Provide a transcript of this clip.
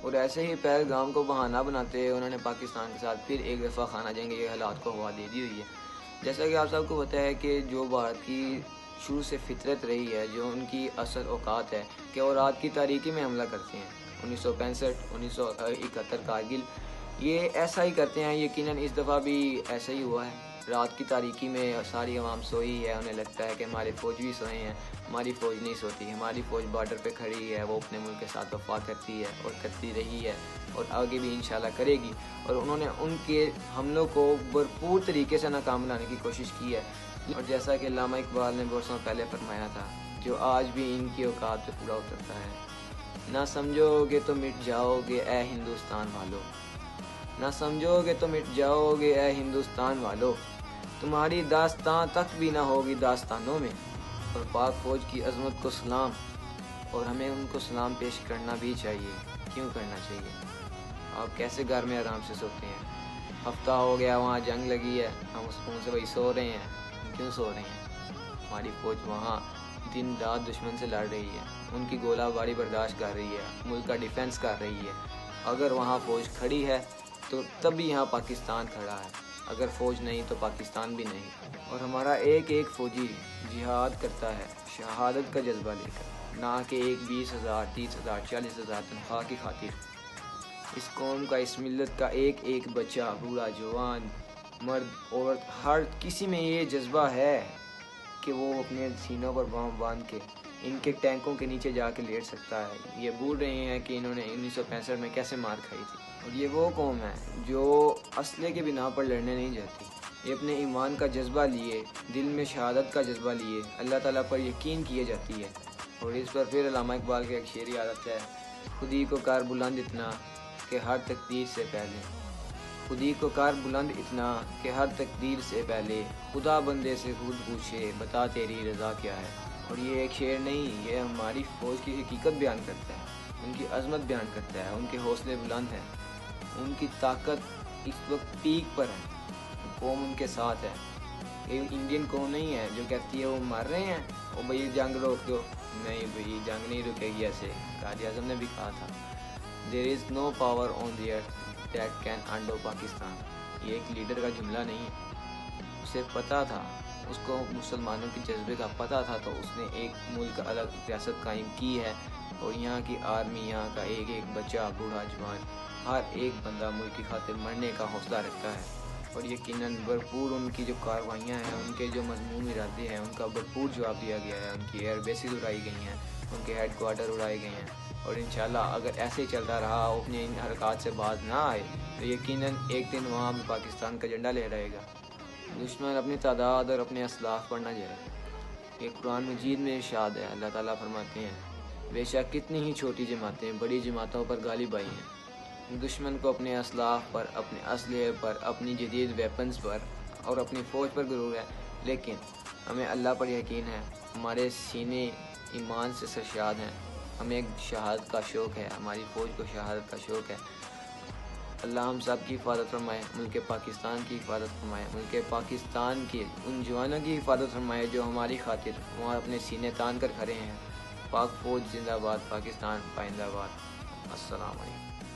اور ایسے ہی پہلگام کو بہانہ بناتے انہوں نے پاکستان کے ساتھ پھر ایک دفعہ خانہ جنگ یہ حالات کو ہوا دے دی ہوئی ہے۔ جیسا کہ آپ سب کو پتہ ہے کہ جو بھارت کی شروع سے فطرت رہی ہے، جو ان کی اصل اوقات ہے کہ وہ رات کی تاریکی میں حملہ کرتے ہیں۔ 1965 1971 کارگل یہ ایسا ہی کرتے ہیں، یقیناً اس دفعہ بھی ایسا ہی ہوا ہے۔ رات کی تاریکی میں ساری عوام سوئی ہے، انہیں لگتا ہے کہ ہمارے فوج بھی سوئے ہیں، ہماری فوج نہیں سوتی، ہماری فوج بارڈر پہ کھڑی ہے، وہ اپنے ملک کے ساتھ وفا کرتی ہے اور کرتی رہی ہے اور آگے بھی انشاءاللہ کرے گی۔ اور انہوں نے ان کے حملوں کو بھرپور طریقے سے ناکام بنانے کی کوشش کی ہے، اور جیسا کہ علامہ اقبال نے برسوں پہلے فرمایا تھا، جو آج بھی ان کی اوقات پہ پورا اترتا ہے۔ نہ سمجھو گے تو مٹ جاؤ گے اے ہندوستان والو، نہ سمجھو گے تو مٹ جاؤ گے اے ہندوستان والو، تمہاری داستان تک بھی نہ ہوگی داستانوں میں۔ اور پاک فوج کی عظمت کو سلام، اور ہمیں ان کو سلام پیش کرنا بھی چاہیے۔ کیوں کرنا چاہیے؟ آپ کیسے گھر میں آرام سے سوتے ہیں؟ ہفتہ ہو گیا وہاں جنگ لگی ہے، ہم اس سکون سے وہی سو رہے ہیں۔ ہم کیوں سو رہے ہیں؟ ہماری فوج وہاں دن رات دشمن سے لڑ رہی ہے، ان کی گولہ باری برداشت کر رہی ہے، ملک کا ڈیفنس کر رہی ہے۔ اگر وہاں فوج کھڑی ہے تو تب یہاں پاکستان کھڑا ہے، اگر فوج نہیں تو پاکستان بھی نہیں۔ اور ہمارا ایک ایک فوجی جہاد کرتا ہے شہادت کا جذبہ لے کر، نہ کہ ایک 20,000 30,000 40,000 تنخواہ کی خاطر۔ اس قوم کا، اس ملت کا ایک ایک بچہ، بوڑھا جوان، مرد عورت، ہر کسی میں یہ جذبہ ہے کہ وہ اپنے سینوں پر بام باندھ کے ان کے ٹینکوں کے نیچے جا کے لیٹ سکتا ہے۔ یہ بھول رہے ہیں کہ انہوں نے 1965 میں کیسے مار کھائی تھی۔ اور یہ وہ قوم ہے جو اسلحے کے بنا پر لڑنے نہیں جاتی، یہ اپنے ایمان کا جذبہ لیے، دل میں شہادت کا جذبہ لیے اللہ تعالیٰ پر یقین کیے جاتی ہے۔ اور اس پر پھر علامہ اقبال کی ایک شعری عادت ہے، خودی کو کار بلند اتنا کہ ہر تقدیر سے پہلے، خودی کو کار بلند اتنا کہ ہر تقدیر سے پہلے، خدا بندے سے خود پوچھے بتا تیری رضا کیا ہے۔ اور یہ ایک شعر نہیں، یہ ہماری فوج کی حقیقت بیان کرتا ہے، ان کی عظمت بیان کرتا ہے، ان کے حوصلے بلند ہیں، ان کی طاقت اس وقت پیک پر ہے، قوم ان کے ساتھ ہے۔ یہ انڈین قوم نہیں ہے جو کہتی ہے وہ مر رہے ہیں، وہ بھئی جنگ روک دو، نہیں بھئی جنگ نہیں رکے گی۔ ایسے قائد اعظم نے بھی کہا تھا، There is no power on the earth that can undo Pakistan. یہ ایک لیڈر کا جملہ نہیں ہے، اسے پتا تھا، اس کو مسلمانوں کے جذبے کا پتا تھا، تو اس نے ایک ملک الگ ریاست قائم کی ہے، اور یہاں کی آرمی، یہاں کا ایک ایک بچہ، بوڑھا جوان، ہر ایک بندہ ملک کی خاطر مرنے کا حوصلہ رکھتا ہے۔ اور یقیناً بھرپور ان کی جو کاروائیاں ہیں، ان کے جو مضموم ارادے ہیں، ان کا بھرپور جواب دیا گیا ہے، ان کی ایئر بیسز اڑائی گئی ہیں، ان کے ہیڈ کوارٹر اڑائے گئے ہیں۔ اور انشاءاللہ اگر ایسے ہی چلتا رہا، اپنے ان حرکات سے باز نہ آئے، تو یقیناً ایک دن وہاں بھی پاکستان کا جھنڈا لہرائے گا۔ دشمن اپنی تعداد اور اپنے اسلاف پر نہ جائے۔ یہ قرآن مجید میں ارشاد ہے، اللہ تعالیٰ فرماتے ہیں، بے شک کتنی ہی چھوٹی جماعتیں بڑی جماعتوں پر غالب آئی ہیں۔ دشمن کو اپنے اسلاف پر، اپنے اسلحے پر، اپنی جدید ویپنز پر اور اپنی فوج پر غرور ہے، لیکن ہمیں اللہ پر یقین ہے، ہمارے سینے ایمان سے سرشاد ہیں، ہمیں شہادت کا شوق ہے، ہماری فوج کو شہادت کا شوق ہے۔ اللہ ہم سب کی حفاظت فرمائے، ملک پاکستان کی حفاظت فرمائے، ملک پاکستان کے ان جوانوں کی حفاظت فرمائے جو ہماری خاطر وہاں اپنے سینے تان کر کھڑے ہیں۔ پاک فوج زندہ باد، پاکستان پائندہ باد۔ السلام علیکم۔